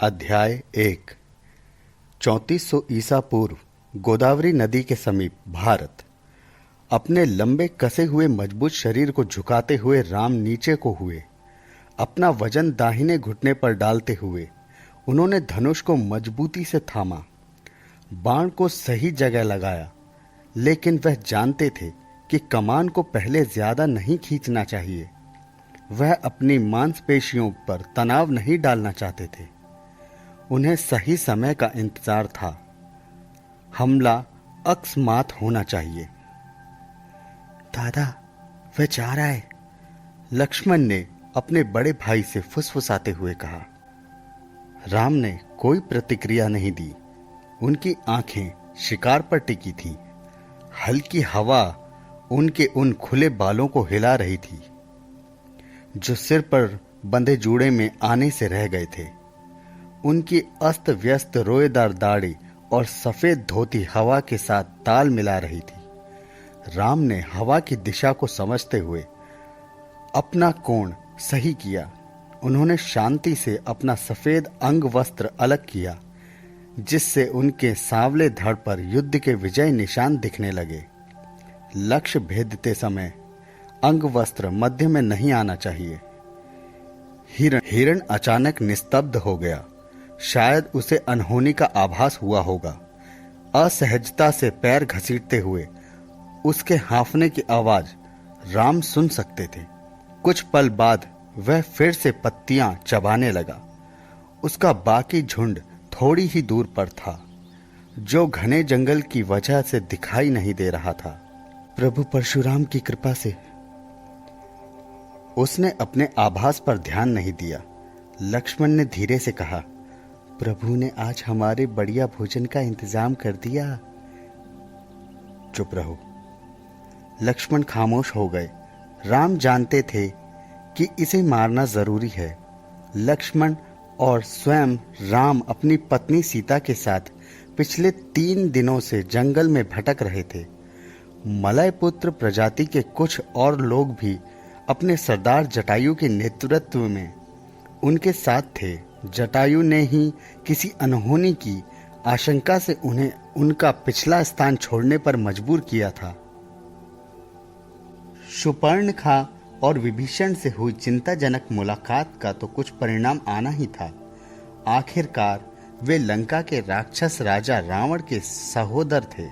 अध्याय 1। 3400 ईसा पूर्व गोदावरी नदी के समीप भारत। अपने लंबे कसे हुए मजबूत शरीर को झुकाते हुए राम नीचे को हुए। अपना वजन दाहिने घुटने पर डालते हुए उन्होंने धनुष को मजबूती से थामा, बाण को सही जगह लगाया। लेकिन वह जानते थे कि कमान को पहले ज्यादा नहीं खींचना चाहिए। वह अपनी मांसपेशियों पर तनाव नहीं डालना चाहते थे। उन्हें सही समय का इंतजार था। हमला अकस्मात होना चाहिए। दादा, वह जा रहा है, लक्ष्मण ने अपने बड़े भाई से फुसफुसाते हुए कहा। राम ने कोई प्रतिक्रिया नहीं दी। उनकी आंखें शिकार पर टिकी थीं। हल्की हवा उनके उन खुले बालों को हिला रही थी जो सिर पर बंधे जूड़े में आने से रह गए थे। उनकी अस्त व्यस्त रोएदार दाढ़ी और सफेद धोती हवा के साथ ताल मिला रही थी। राम ने हवा की दिशा को समझते हुए अपना कोण सही किया। उन्होंने शांति से अपना सफेद अंग वस्त्र अलग किया, जिससे उनके सांवले धड़ पर युद्ध के विजय निशान दिखने लगे। लक्ष्य भेदते समय अंग वस्त्र मध्य में नहीं आना चाहिए। हिरण अचानक निस्तब्ध हो गया। शायद उसे अनहोनी का आभास हुआ होगा। असहजता से पैर घसीटते हुए उसके हाँफने की आवाज राम सुन सकते थे। कुछ पल बाद वह फिर से पत्तियां चबाने लगा। उसका बाकी झुंड थोड़ी ही दूर पर था, जो घने जंगल की वजह से दिखाई नहीं दे रहा था। प्रभु परशुराम की कृपा से। उसने अपने आभास पर ध्यान नहीं दिया। लक्ष्मण ने धीरे से कहा, प्रभु ने आज हमारे बढ़िया भोजन का इंतजाम कर दिया। चुप रहो। लक्ष्मण खामोश हो गए। राम जानते थे कि इसे मारना जरूरी है। लक्ष्मण और स्वयं राम अपनी पत्नी सीता के साथ पिछले 3 दिनों से जंगल में भटक रहे थे। मलय पुत्र प्रजाति के कुछ और लोग भी अपने सरदार जटायु के नेतृत्व में उनके साथ थे। जटायु ने ही किसी अनहोनी की आशंका से उन्हें उनका पिछला स्थान छोड़ने पर मजबूर किया था। शूर्पणखा और विभीषण से हुई चिंताजनक मुलाकात का तो कुछ परिणाम आना ही था। आखिरकार वे लंका के राक्षस राजा रावण के सहोदर थे।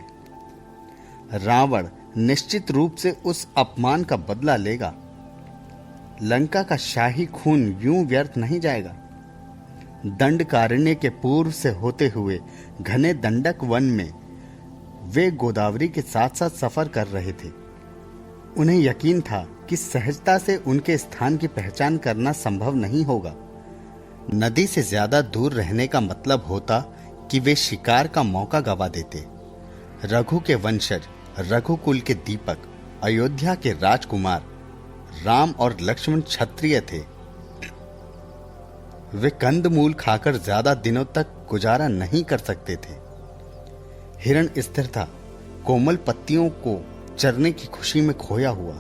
रावण निश्चित रूप से उस अपमान का बदला लेगा। लंका का शाही खून यूं व्यर्थ नहीं जाएगा। दंडकारण्य के पूर्व से होते हुए घने दंडक वन में वे गोदावरी के साथ साथ सफर कर रहे थे। उन्हें यकीन था कि सहजता से उनके स्थान की पहचान करना संभव नहीं होगा। नदी से ज्यादा दूर रहने का मतलब होता कि वे शिकार का मौका गवा देते। रघु के वंशज, रघुकुल के दीपक, अयोध्या के राजकुमार राम और लक्ष्मण क्षत्रिय थे। वे कंदमूल खाकर ज्यादा दिनों तक गुजारा नहीं कर सकते थे। हिरण स्थिर था, कोमल पत्तियों को चरने की खुशी में खोया हुआ।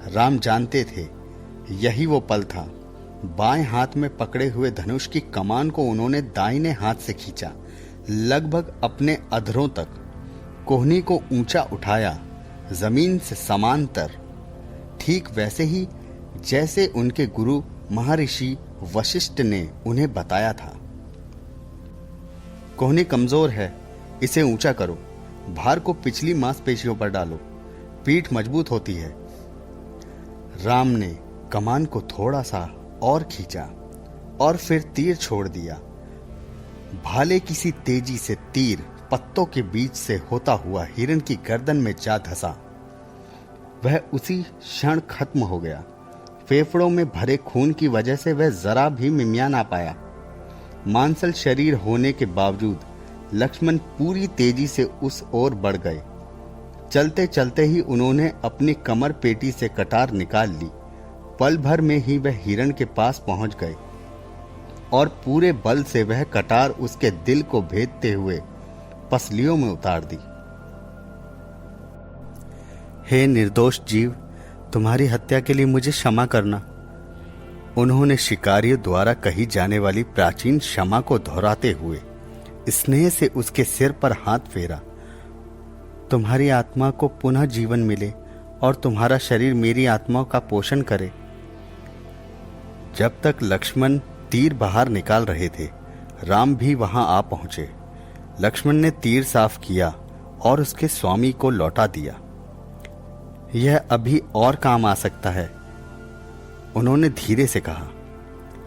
राम जानते थे यही वो पल था। बाएं हाथ में पकड़े हुए धनुष की कमान को उन्होंने दाहिने हाथ से खींचा, लगभग अपने अधरों तक। कोहनी को ऊंचा उठाया, जमीन से समांतर, ठीक वैसे ही जैसे उनके गुरु महर्षि वशिष्ठ ने उन्हें बताया था। कोहनी कमजोर है, इसे ऊंचा करो। भार को पिछली मांसपेशियों पर डालो, पीठ मजबूत होती है। राम ने कमान को थोड़ा सा और खींचा और फिर तीर छोड़ दिया। भाले की सी तेजी से तीर पत्तों के बीच से होता हुआ हिरण की गर्दन में जा धंसा। वह उसी क्षण खत्म हो गया। फेफड़ों में भरे खून की वजह से वह जरा भी मिमिया ना पाया। मांसल शरीर होने के बावजूद लक्ष्मण पूरी तेजी से उस ओर बढ़ गए। चलते चलते ही उन्होंने अपनी कमर पेटी से कटार निकाल ली। पल भर में ही वह हिरण के पास पहुंच गए और पूरे बल से वह कटार उसके दिल को भेदते हुए पसलियों में उतार दी। हे निर्दोष जीव, तुम्हारी हत्या के लिए मुझे क्षमा करना। उन्होंने शिकारियों द्वारा कही जाने वाली प्राचीन क्षमा को दोहराते हुए स्नेह से उसके सिर पर हाथ फेरा। तुम्हारी आत्मा को पुनः जीवन मिले और तुम्हारा शरीर मेरी आत्मा का पोषण करे। जब तक लक्ष्मण तीर बाहर निकाल रहे थे, राम भी वहां आ पहुंचे। लक्ष्मण ने तीर साफ किया और उसके स्वामी को लौटा दिया। यह अभी और काम आ सकता है, उन्होंने धीरे से कहा।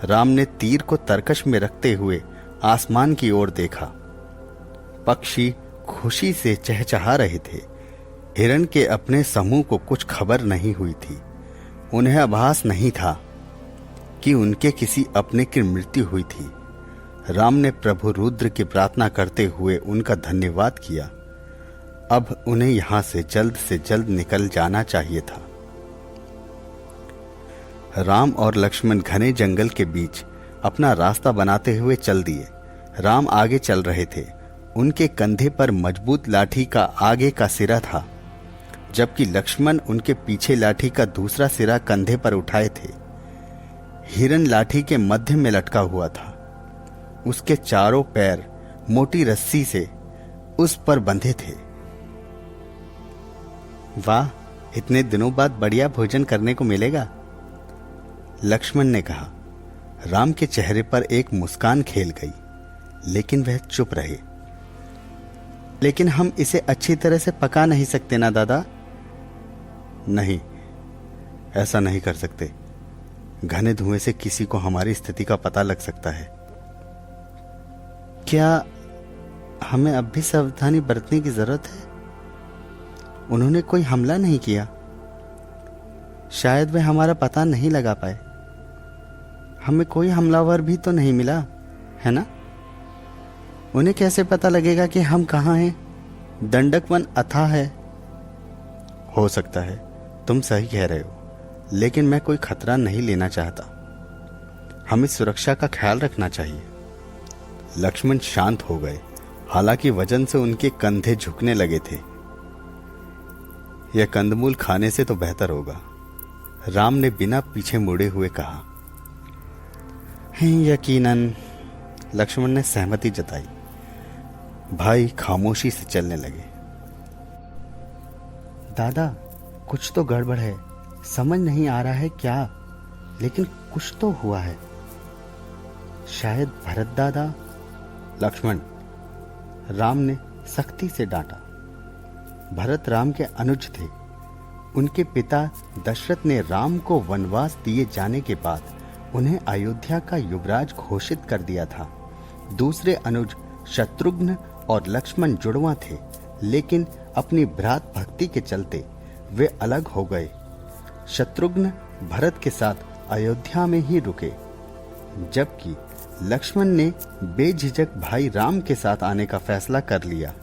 राम ने तीर को तरकश में रखते हुए आसमान की ओर देखा। पक्षी खुशी से चहचहा रहे थे। हिरण के अपने समूह को कुछ खबर नहीं हुई थी। उन्हें आभास नहीं था कि उनके किसी अपने की मृत्यु हुई थी। राम ने प्रभु रुद्र की प्रार्थना करते हुए उनका धन्यवाद किया। अब उन्हें यहां से जल्द निकल जाना चाहिए था। राम और लक्ष्मण घने जंगल के बीच अपना रास्ता बनाते हुए चल दिए। राम आगे चल रहे थे। उनके कंधे पर मजबूत लाठी का आगे का सिरा था, जबकि लक्ष्मण उनके पीछे लाठी का दूसरा सिरा कंधे पर उठाए थे। हिरण लाठी के मध्य में लटका हुआ था। उसके चारों पैर मोटी रस्सी से उस पर बंधे थे। वाह, इतने दिनों बाद बढ़िया भोजन करने को मिलेगा, लक्ष्मण ने कहा। राम के चेहरे पर एक मुस्कान खेल गई, लेकिन वह चुप रहे। लेकिन हम इसे अच्छी तरह से पका नहीं सकते ना दादा? नहीं, ऐसा नहीं कर सकते। घने धुएं से किसी को हमारी स्थिति का पता लग सकता है। क्या हमें अब भी सावधानी बरतने की जरूरत है? उन्होंने कोई हमला नहीं किया। शायद वे हमारा पता नहीं लगा पाए। हमें कोई हमलावर भी तो नहीं मिला, है ना? उन्हें कैसे पता लगेगा कि हम कहाँ हैं? दंडक वन अथाह है। हो सकता है, तुम सही कह रहे हो, लेकिन मैं कोई खतरा नहीं लेना चाहता। हमें सुरक्षा का ख्याल रखना चाहिए। लक्ष्मण शांत हो गए, हालांकि वजन से उनके कंधे झुकने लगे थे। यह कंदमूल खाने से तो बेहतर होगा, राम ने बिना पीछे मुड़े हुए कहा। यकीनन, लक्ष्मण ने सहमति जताई। भाई खामोशी से चलने लगे। दादा, कुछ तो गड़बड़ है। समझ नहीं आ रहा है क्या, लेकिन कुछ तो हुआ है। शायद भरत दादा। लक्ष्मण, राम ने सख्ती से डांटा। भरत राम के अनुज थे। उनके पिता दशरथ ने राम को वनवास दिए जाने के बाद उन्हें अयोध्या का युवराज घोषित कर दिया था। दूसरे अनुज शत्रुघ्न और लक्ष्मण जुड़वा थे, लेकिन अपनी भ्रात भक्ति के चलते वे अलग हो गए। शत्रुघ्न भरत के साथ अयोध्या में ही रुके, जबकि लक्ष्मण ने बेझिझक भाई राम के साथ आने का फैसला कर लिया।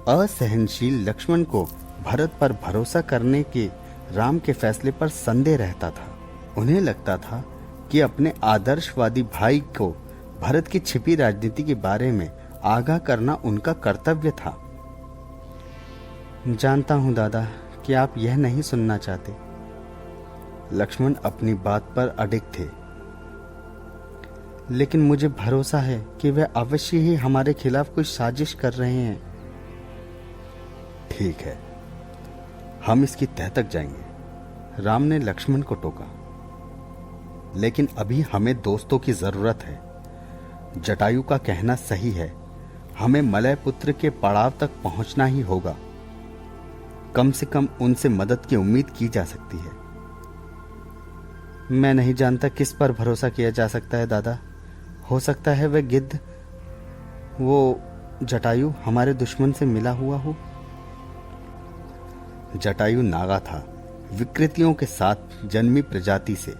असहनशील लक्ष्मण को भरत पर भरोसा करने के राम के फैसले पर संदेह रहता था। उन्हें लगता था कि अपने आदर्शवादी भाई को भरत की छिपी राजनीति के बारे में आगाह करना उनका कर्तव्य था। जानता हूं दादा कि आप यह नहीं सुनना चाहते। लक्ष्मण अपनी बात पर अडिग थे, लेकिन मुझे भरोसा है कि वे अवश्य ही हमारे खिलाफ कोई साजिश कर रहे हैं। ठीक है, हम इसकी तह तक जाएंगे, राम ने लक्ष्मण को टोका। लेकिन अभी हमें दोस्तों की जरूरत है। जटायु का कहना सही है, हमें मलय पुत्र के पड़ाव तक पहुंचना ही होगा। कम से कम उनसे मदद की उम्मीद की जा सकती है। मैं नहीं जानता किस पर भरोसा किया जा सकता है दादा। हो सकता है वह गिद्ध, वो जटायु हमारे दुश्मन से मिला हुआ हो। जटायु नागा था, विकृतियों के साथ जन्मी प्रजाति से।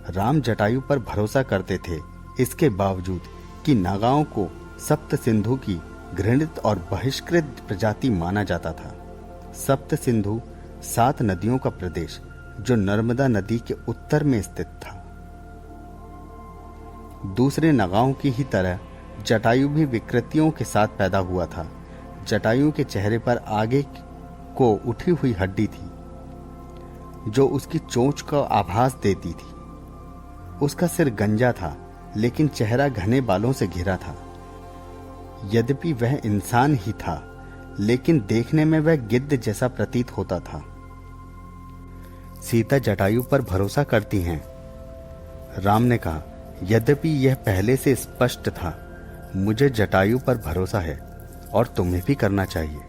राम जटायु पर भरोसा करते थे, इसके बावजूद कि नागाओं को सप्त सिंधु की घृणित और बहिष्कृत प्रजाति माना जाता था। सप्त सिंधु 7 नदियों का प्रदेश, जो नर्मदा नदी के उत्तर में स्थित था। दूसरे नागाओं की ही तरह जटायु भी विकृतियों के साथ पैदा हुआ था। जटायु के चेहरे पर आगे को उठी हुई हड्डी थी। जो उसकी चोंच का आभास देती थी। उसका सिर गंजा था, लेकिन चेहरा घने बालों से घिरा था। यद्यपि वह इंसान ही था, लेकिन देखने में वह गिद्ध जैसा प्रतीत होता था। सीता जटायु पर भरोसा करती हैं, राम ने कहा। यद्यपि यह पहले से स्पष्ट था, मुझे जटायु पर भरोसा है और तुम्हें भी करना चाहिए।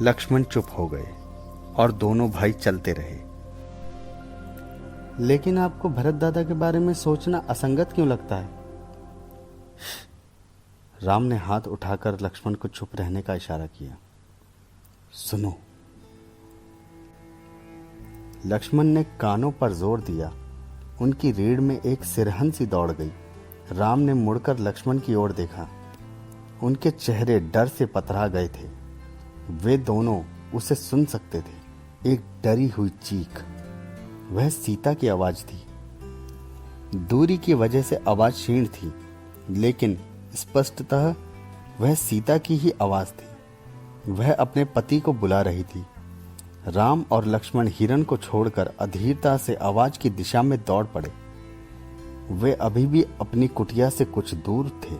लक्ष्मण चुप हो गए और दोनों भाई चलते रहे। लेकिन आपको भरत दादा के बारे में सोचना असंगत क्यों लगता है? राम ने हाथ उठाकर लक्ष्मण को चुप रहने का इशारा किया। सुनो। लक्ष्मण ने कानों पर जोर दिया। उनकी रीढ़ में एक सिरहन सी दौड़ गई। राम ने मुड़कर लक्ष्मण की ओर देखा। उनके चेहरे डर से पतरा गए थे। वे दोनों उसे सुन सकते थे। एक डरी हुई चीख, वह सीता की आवाज थी। दूरी की वजह से आवाज क्षीण थी, लेकिन स्पष्टतः वह सीता की ही आवाज थी। वह अपने पति को बुला रही थी। राम और लक्ष्मण हिरन को छोड़कर अधीरता से आवाज की दिशा में दौड़ पड़े। वे अभी भी अपनी कुटिया से कुछ दूर थे।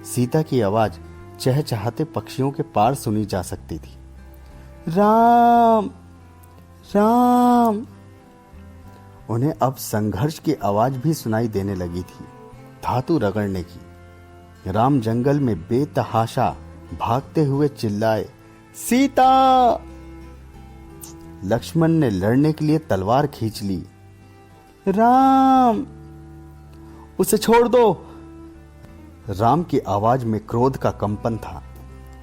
सीता की आवाज चहचहाते पक्षियों के पार सुनी जा सकती थी। राम, राम। उन्हें अब संघर्ष की आवाज भी सुनाई देने लगी थी, धातु रगड़ने की। राम जंगल में बेतहाशा भागते हुए चिल्लाए, सीता। लक्ष्मण ने लड़ने के लिए तलवार खींच ली। राम, उसे छोड़ दो। राम की आवाज में क्रोध का कंपन था।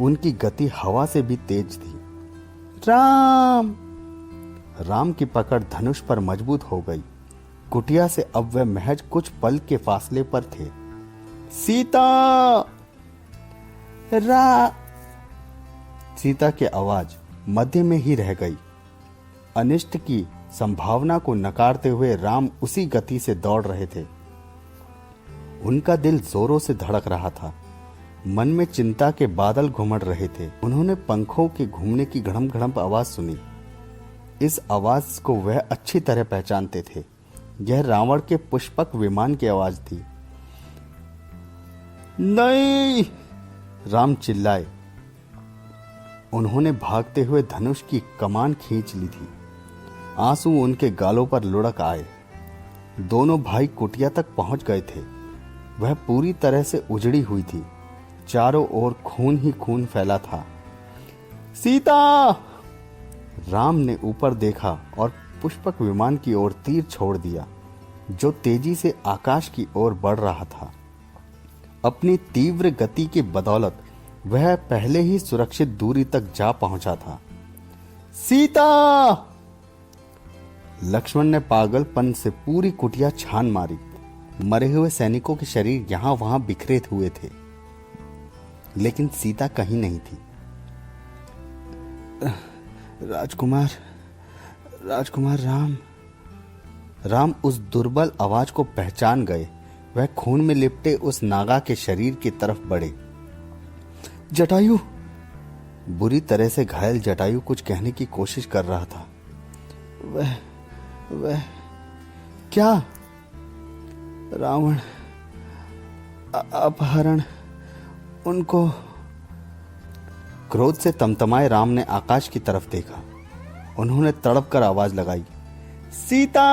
उनकी गति हवा से भी तेज थी। राम। राम की पकड़ धनुष पर मजबूत हो गई। कुटिया से अब वह महज कुछ पल के फासले पर थे। सीता। सीता की आवाज मध्य में ही रह गई। अनिष्ट की संभावना को नकारते हुए राम उसी गति से दौड़ रहे थे। उनका दिल जोरों से धड़क रहा था। मन में चिंता के बादल घुमड़ रहे थे। उन्होंने पंखों के घूमने की घड़म घड़म आवाज सुनी। इस आवाज को वह अच्छी तरह पहचानते थे। यह रावण के पुष्पक विमान की आवाज थी। नहीं, राम चिल्लाए। उन्होंने भागते हुए धनुष की कमान खींच ली थी। आंसू उनके गालों पर लुढ़क आए। दोनों भाई कुटिया तक पहुंच गए थे। वह पूरी तरह से उजड़ी हुई थी। चारों ओर खून ही खून फैला था। सीता। राम ने ऊपर देखा और पुष्पक विमान की ओर तीर छोड़ दिया, जो तेजी से आकाश की ओर बढ़ रहा था। अपनी तीव्र गति की बदौलत वह पहले ही सुरक्षित दूरी तक जा पहुंचा था। सीता। लक्ष्मण ने पागलपन से पूरी कुटिया छान मारी। मरे हुए सैनिकों के शरीर यहां वहां बिखरे हुए थे, लेकिन सीता कहीं नहीं थी। राजकुमार, राजकुमार राम। राम उस दुर्बल आवाज को पहचान गए। वह खून में लिपटे उस नागा के शरीर की तरफ बढ़े। जटायु। बुरी तरह से घायल जटायु कुछ कहने की कोशिश कर रहा था। वह क्या? रावण अपहरण, उनको। क्रोध से तमतमाए राम ने आकाश की तरफ देखा। उन्होंने तड़प कर आवाज लगाई, सीता।